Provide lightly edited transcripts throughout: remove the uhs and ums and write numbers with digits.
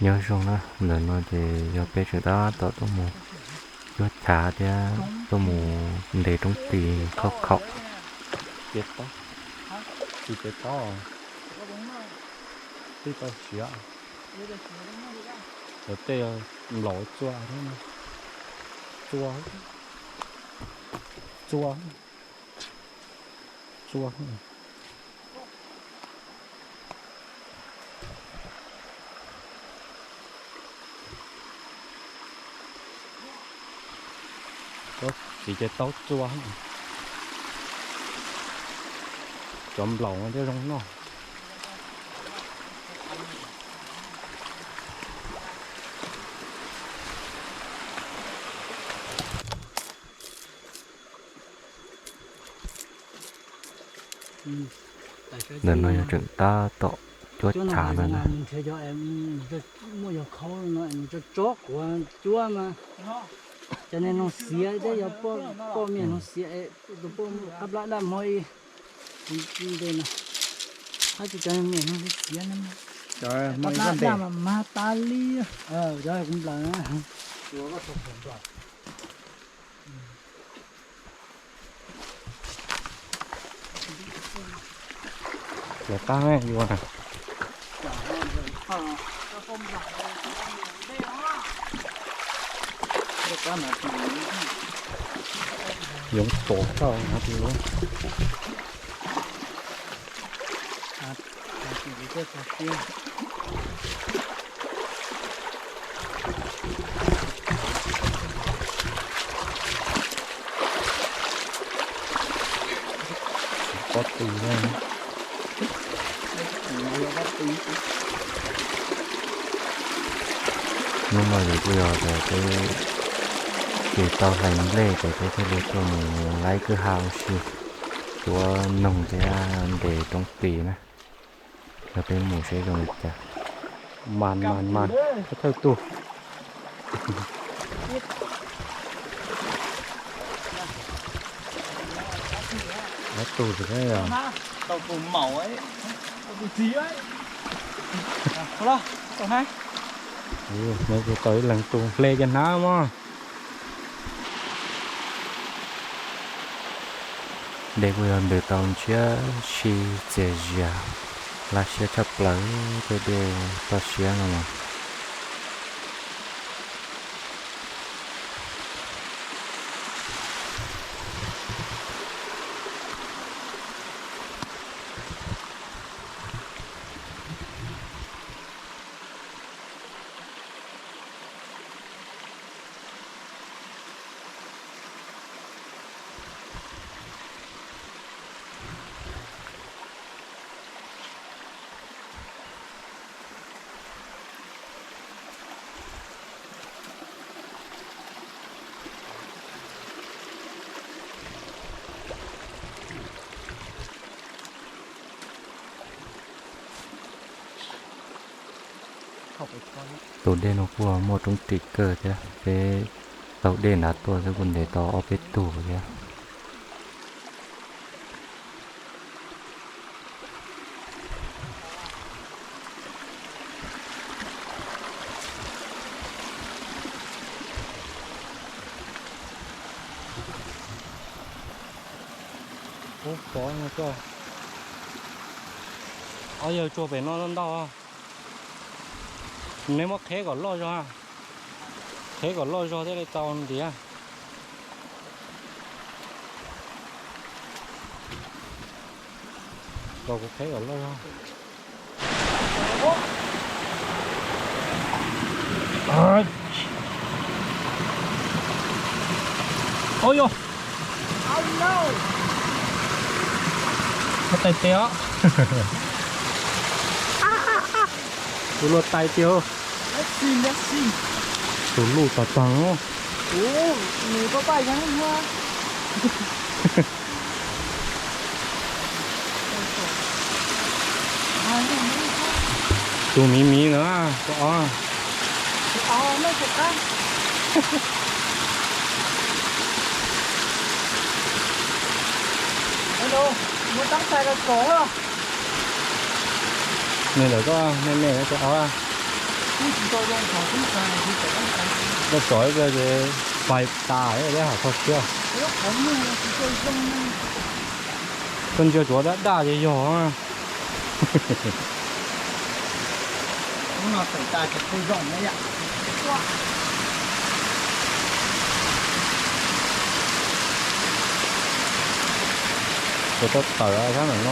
nhớ xong đó lần nó thì do bé sự đó tao tôi mù do trả thì tôi mù để trong tì khóc khóc chết đó thì chết đó thì tao xỉa ở đây lỗ chua thế mà chua chua chua đó thì chết tao chua chấm lẩu nó trong nó lần này chúng ta tổ chuột thả nữa nè mình sẽ cho em mua cho khâu nó em cho chó của chúa mà cho nên nó xía đấy giờ po miệng nó xía tụi po cặp lại làm hơi đây nè hai chị cho nên miệng nó xía lắm trời cặp lại làm mà ta li rồi cũng là chúa có thuộc rồi là ta nghe gì vậy giống tổ sao nó thì luôn có tì đây nhưng mà bây giờ cái tàu hành lệ của cái lúa của mình lấy cứ hao xí chúa nồng để trong tì này là bên mù sẽ rồi chả màn có theo tu nó tu được đấy à tàu cùng màu ấy tàu gì ấy đó tàu hai mấy cái tới lần tu lê cho nó mà để bây giờ được tàu chia chi dễ dàng là sẽ chấp lấy cái điều ta xé mà tổ đen nó của một trong tỷ cơ chứ cái tàu đen làตัวจะคนเดียวต่อเอาไปตู้เนี่ยโอ้ขอนะเจ้าเอาgiờ chùa về nó đâu à nếu mà khé còn lo cho ha khé còn lo cho thế này tao gì à đâu có khé còn lo cho ôi yo oh no cái tay téo tụi lột tay tiêu let's see tụi lụt tao trắng người có bài nhắn hoa tụi mí nữa có nó thật á hello muốn tắm tay là cổ rồi nên là có nên này nó có à nó sỏi cái vài ta ấy đấy hả? Không chưa. Con chưa chúa đã đa gì rồi. nó phải ta chỉ không rộng đấy ạ. Tôi tốt tờ ra cái này nó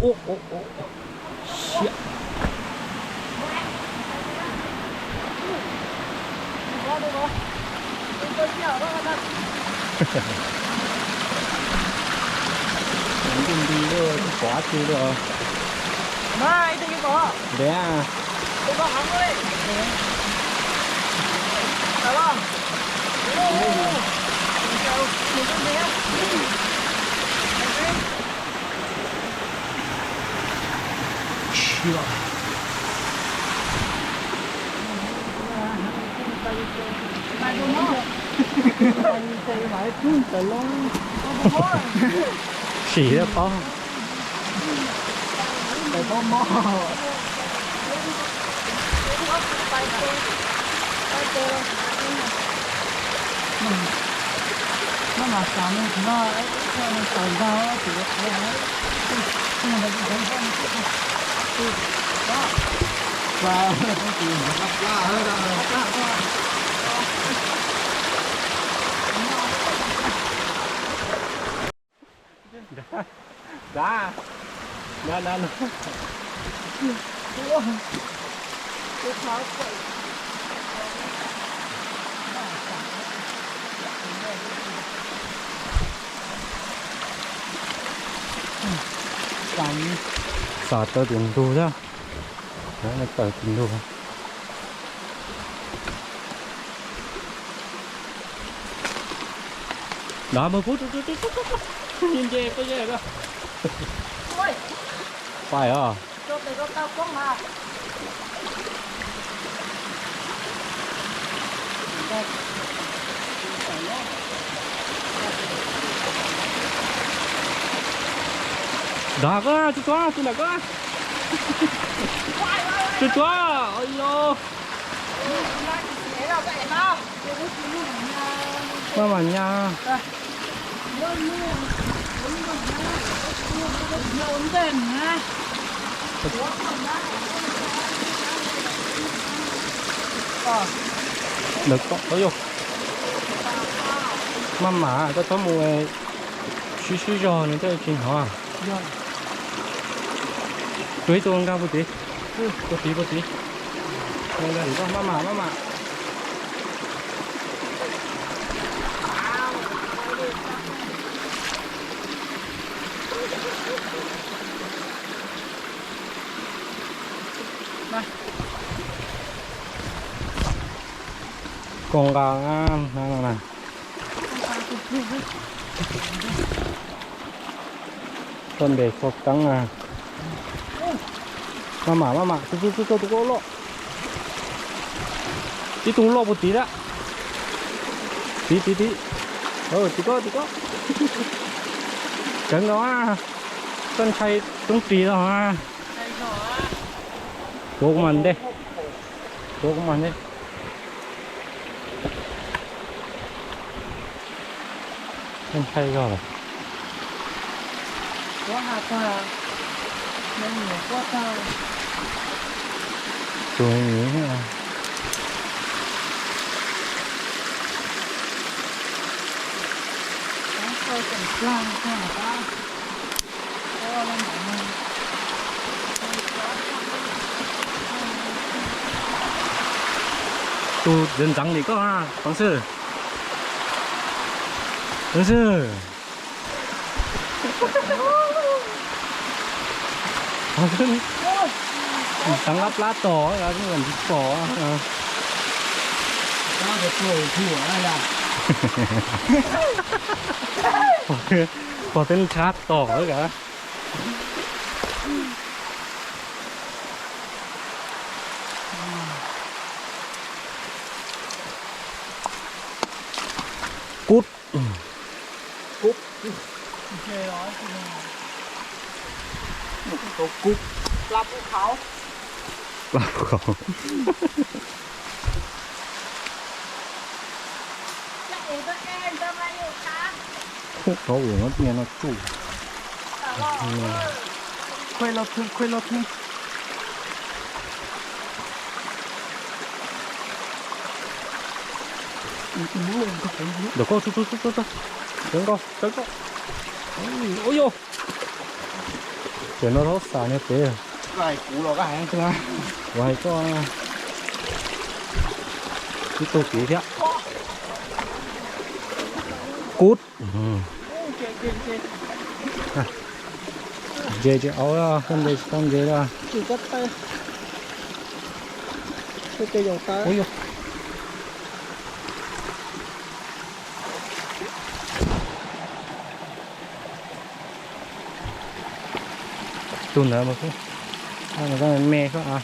ô ô ô shit. Những đi nữa quá chứ rồi. Mai thì có. Đấy à. Tôi có hóng ơi. Được không? Chưa. Xỉ ra to. Để có mò. Nó mà sáng lên thì nó sáng ra thì nó thấy đấy. Nhưng mà nó cũng thấy không. Đó. Và nó chỉ la hơn rồi. Đá. Nó. Cái tháo vậy. Cánh sợ tơ tiền đu đó. Đấy là tơ tiền đu. Đó 10 phút. Nhìn về có về cơ. Ôi. Phải à? Cho để có tao quăng mà. Đó cơ, chú chó, chú nào cơ. Chú chó, ôi dô. Mà nha. Được có, ôi dô. Mama, tôi mua xí giò nữa cho chị hả? Chuối tôi không bút tí. Bút tí. Đây là gì đó, mama. Con gà nè. Con để phột trắng à. Mama, tôi lo. Tí tung lo một tí đó. Tí. Tí có. Trắng đó à. Con chay tung tí đó à. Cố của mình đi. Con chay rồi. Quá hạt à. Nên nhiều quá tao. Tôi nghĩ là Tôi cần plan cho người ta. Lên mạng. 또 연장니까 방스 방스 장갑 라또 아주 이뻐 Tao được rồi thua ai à? có tên chat tỏ nữa cả cút cúp cái đó một tổ cúp làภูเขา làm không có uống nó nghe nó chủ quay lọt thương được không chút đứng con ôi yo để nó rót xả như thế Cái cú nó cái hàng chưa? vậy cho cái tô kỹ thế cút dê chứ áo ra không dê ra chỉ cắt tay cái cây dầu tay ôi yo tuần nữa mà không mà cái mẹ không à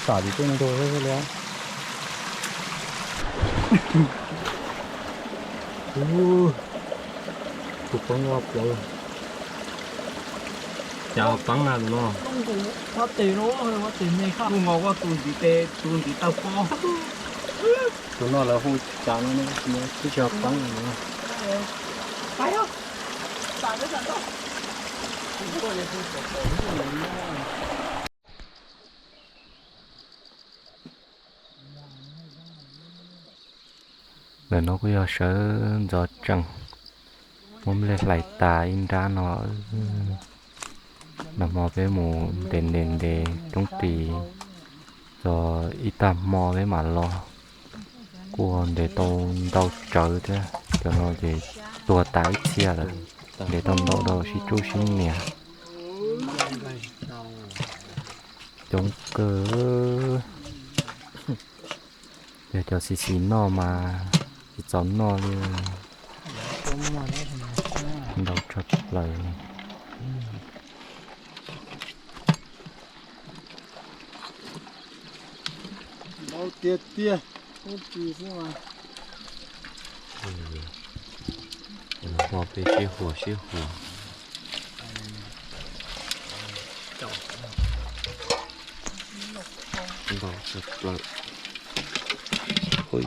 xả đi trên đồ thôi léo tụt con ngọc rồi chào bắn nào đúng không hóa tiền nó hóa tiền này khác Tôi ngồi qua tuần tí tao co. tụi nó là hôi chán nó cứ chào bắn này nữa phải không tại cái đó để nó có sợ gió trăng muốn lên lại tà in ra nó nằm mò với mù đền để trong tì rồi ít tạm mò với mà lo cuốn để tàu trở thế cho nó để tua tái chia rồi để tàu đâu xí chú xí nè chống cơ để cho xí nó mà chó nó đi đâu chật lời Đâu tiệt tiệt. không chỉ mà bỏ về xí hùa đâu chật lời ôi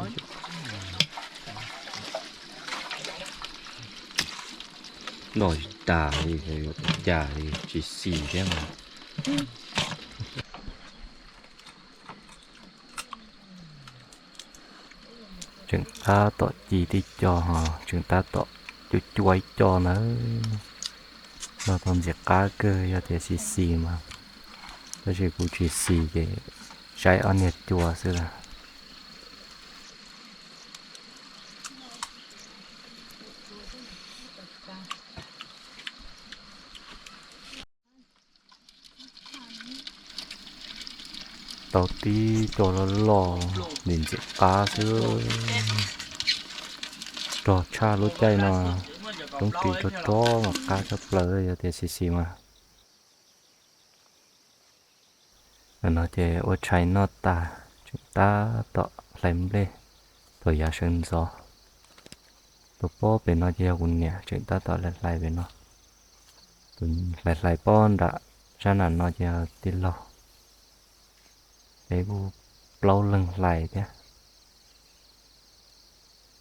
nổi đà đi rồi già thì chỉ xì thế mà chúng ta tội gì đi cho họ chúng ta tội chú chuối cho nó còn việc cá cơ cho thế xì mà cho chỉ cũng chỉ xì để trái ăn nhiệt chùa xưa là tàu tí cho nó lò nhìn chuyện cá xưa trò cha lúa chay nó trong kỳ cho chó mà cá cho lỡ cho thế xì mà nó chơi ở trái nó ta chúng ta tạo làm lên rồi giá sơn gió tụi bố bên nó chơi quần nhẹ chúng ta tạo lại bên nó tụi lại bon đã ra là nó chơi tí lâu để bu lâu lưng lại thế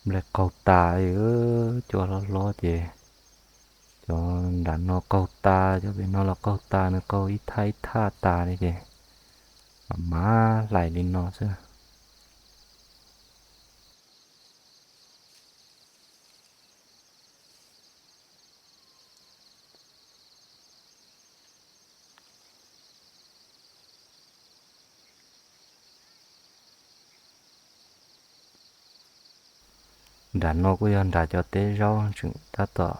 lại cầu tà cho nó lo gì cho đã nó cầu tà cho bên nó là cầu tà nó cầu ít thay tha tà đấy kìa má lại lên nó chứ đã nó cũng yên đã cho tế rau chúng ta tỏ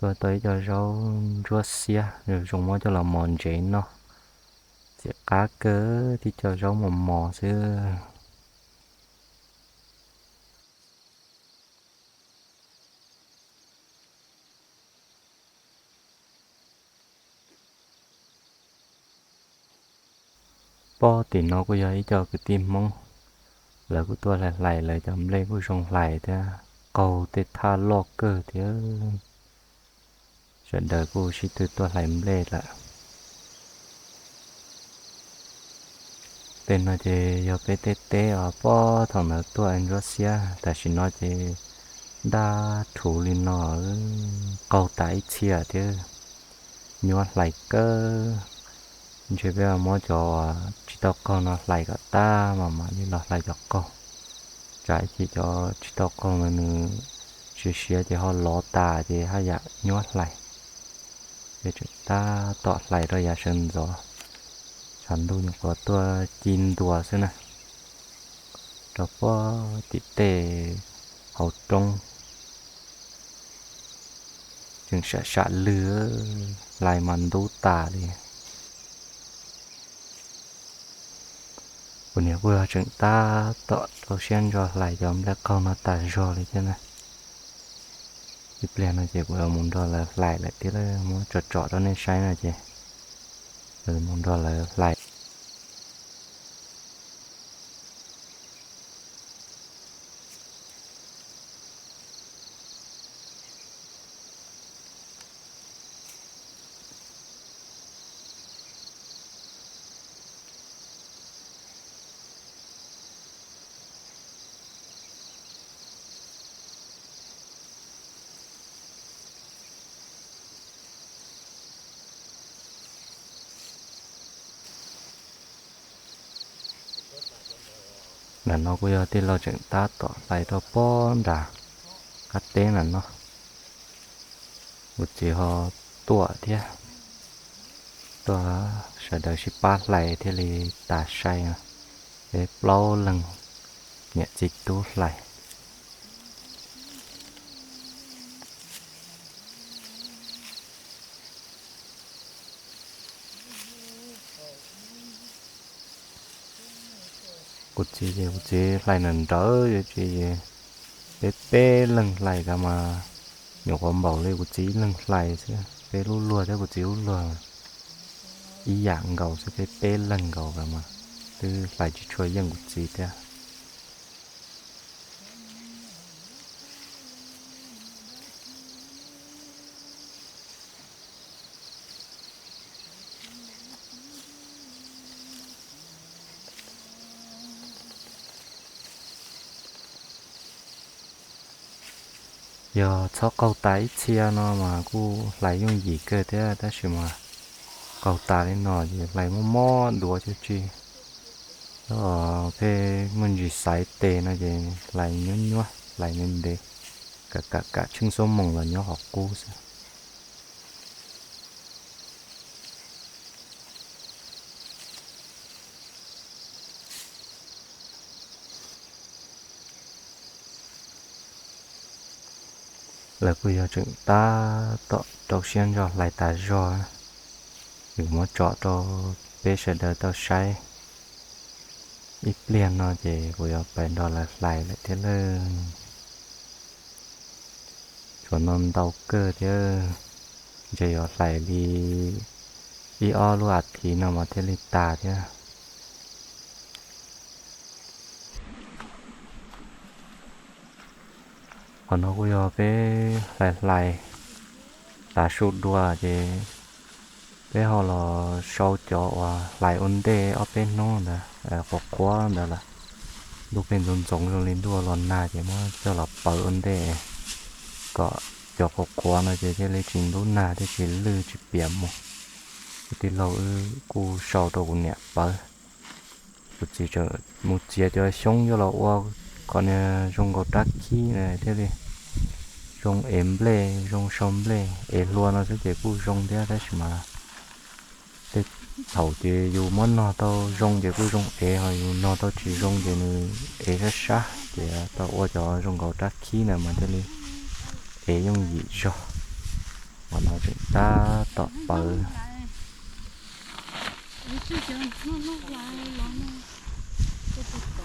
tôi tới cho rau rua xia rồi dùng mỗi cho là mòn chế nó chỉ cá cớ thì cho rau mò mò xưa po thì nó có giấy cho cái tim mong là của tôi là lại chấm lên của sông lại thế cầu tê tha lo cơ thế chuyện đời của sĩ từ tôi lại lên lại tên nó chỉ do PTT ở po thằng nó tôi anh Russia tại vì nó chỉ đa thủ lên nó cầu tái chia thế nhớ lại cơ chỉ bây giờ mỗi chỗ chỉ tao con nó lại cả ta mà như nó lại cho con trái chỉ cho chỉ tao con mà nữa chỉ xía thì họ ló tà thì họ dạ nhớ lại để chúng ta tọt lại rồi dạ sân rồi sản đủ những có tua chín tua xưa nè đó có tít tê hậu trong chừng sẽ lứa lại màn đủ tà đi bữa nay vừa chúng ta tọt đầu tiên rồi lại giống là con nó tà rồi đấy chứ nè cái plan nó chỉ vừa muốn đó là lại tí là muốn trọt đó nên sai này chứ rồi muốn đó là lại là nó bây giờ thì lo chuyện ta tỏ lại đó bó đã cắt tên là nó một chỉ họ tua thế tua sẽ đợi ship bắt lại thì lì ta say à để lâu lần nhẹ dịch tú lại một chỉ lại nền đỡ chỉ bé lần lại cả mà nhiều con bảo lên một chỉ lần lại chứ bé lú lùa thế một chỉ lú lùa ý dạng gầu sẽ bé lần gầu cả mà từ lại chỉ chơi dân một chỉ thế giờ cho câu tái chia nó mà cô lại dùng gì cơ thế ta chỉ mà câu tái lên nó thì lại mò đùa cho chi đó về mình chỉ sai tệ nó thì lại nhún lại nên để cả chương số mong là nhớ học cô sao là bây giờ chúng ta tạo đầu tiên rồi lại ta rồi đừng muốn chọn cho bé sẽ đợi tao sai ít liền nó thì bây giờ phải đó là lại thế là cho nó đau cơ chứ giờ lại đi o luôn thì nó mà thế là ta chứ còn nó bây giờ bé lại ta sụt đua thì bé họ là sau cho lại ổn định ở bên nó là có quá là lúc bên giống rồi lên đua lon na thì mà cho là bảo ổn định có cho có quá nó chỉ lấy trình độ na thì chỉ lư chỉ biển thì lâu cu sau đầu nhẹ bảo chỉ cho một chia cho sống cho là còn dùng có đắt khí này thế đi dùng em ble dùng sông ble em luôn nó sẽ chỉ cu dùng thế đấy mà thế thầu thì dù muốn nó tao dùng thì cu dùng em hay dù nó tao chỉ dùng thì em rất sát thì tao qua cho dùng có đắt khí này mà thế đi em dùng gì cho mà nó chúng ta tạo bờ 你自己弄来了呢，这不走，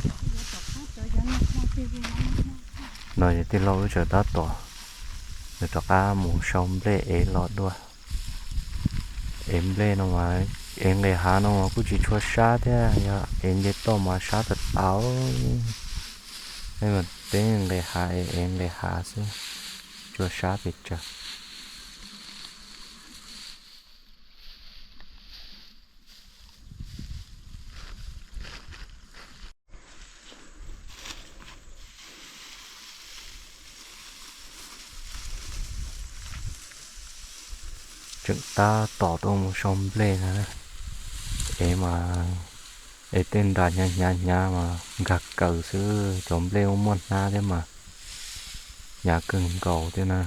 我走开走人了，我这边nói thì lâu chờ ta tỏ rồi cho cá mù sông lê ế lọt đua em lê nó mà em lê hà nó mà cũng chỉ chua sát thế ya em lê to mà sát thật áo nên mà tên em lê hà chứ chua sát thì chả chúng ta tỏ tôi một sông lê nè em mà em tên đà nhà mà gạt cờ xứ chấm lê một na thế mà nhà cưng cầu thế nè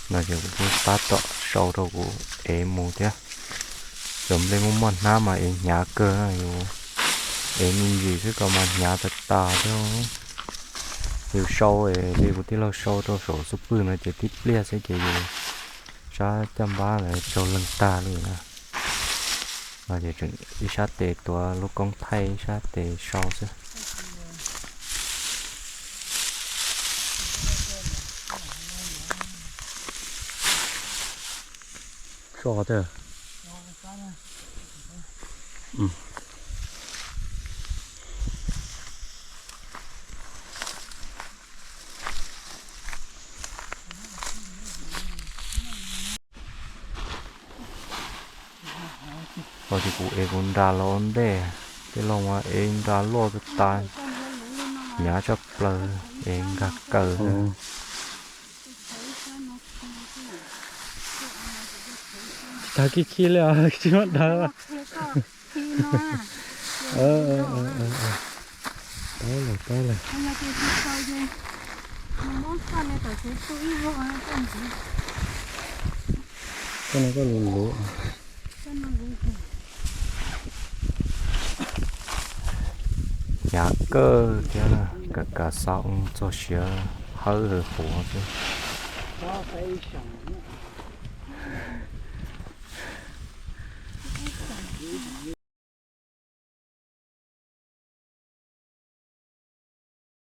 là giờ cũng ta tỏ sâu đâu của em một thế chấm lên một na mà em nhà cơ này em nhìn gì chứ còn mà nhà thật tà chứ nhiều sâu ấy đi một tí lâu sâu cho sổ số bự này chỉ tiếp lia sẽ chỉ gì sa trăm ba là sâu lưng ta luôn nè và giờ chuyện đi sát tề tua lúc con thay sát tề sâu chứ sâu thế rồi thì cụ em cũng ra lon đây cái lòng mà em ra lo cho ta nhá cho plơ em gạt cờ ta cái kia là cái mắt đó tới là cái này có lùn lụa nhà cơ thế là cả sau cho xía hơi khổ chứ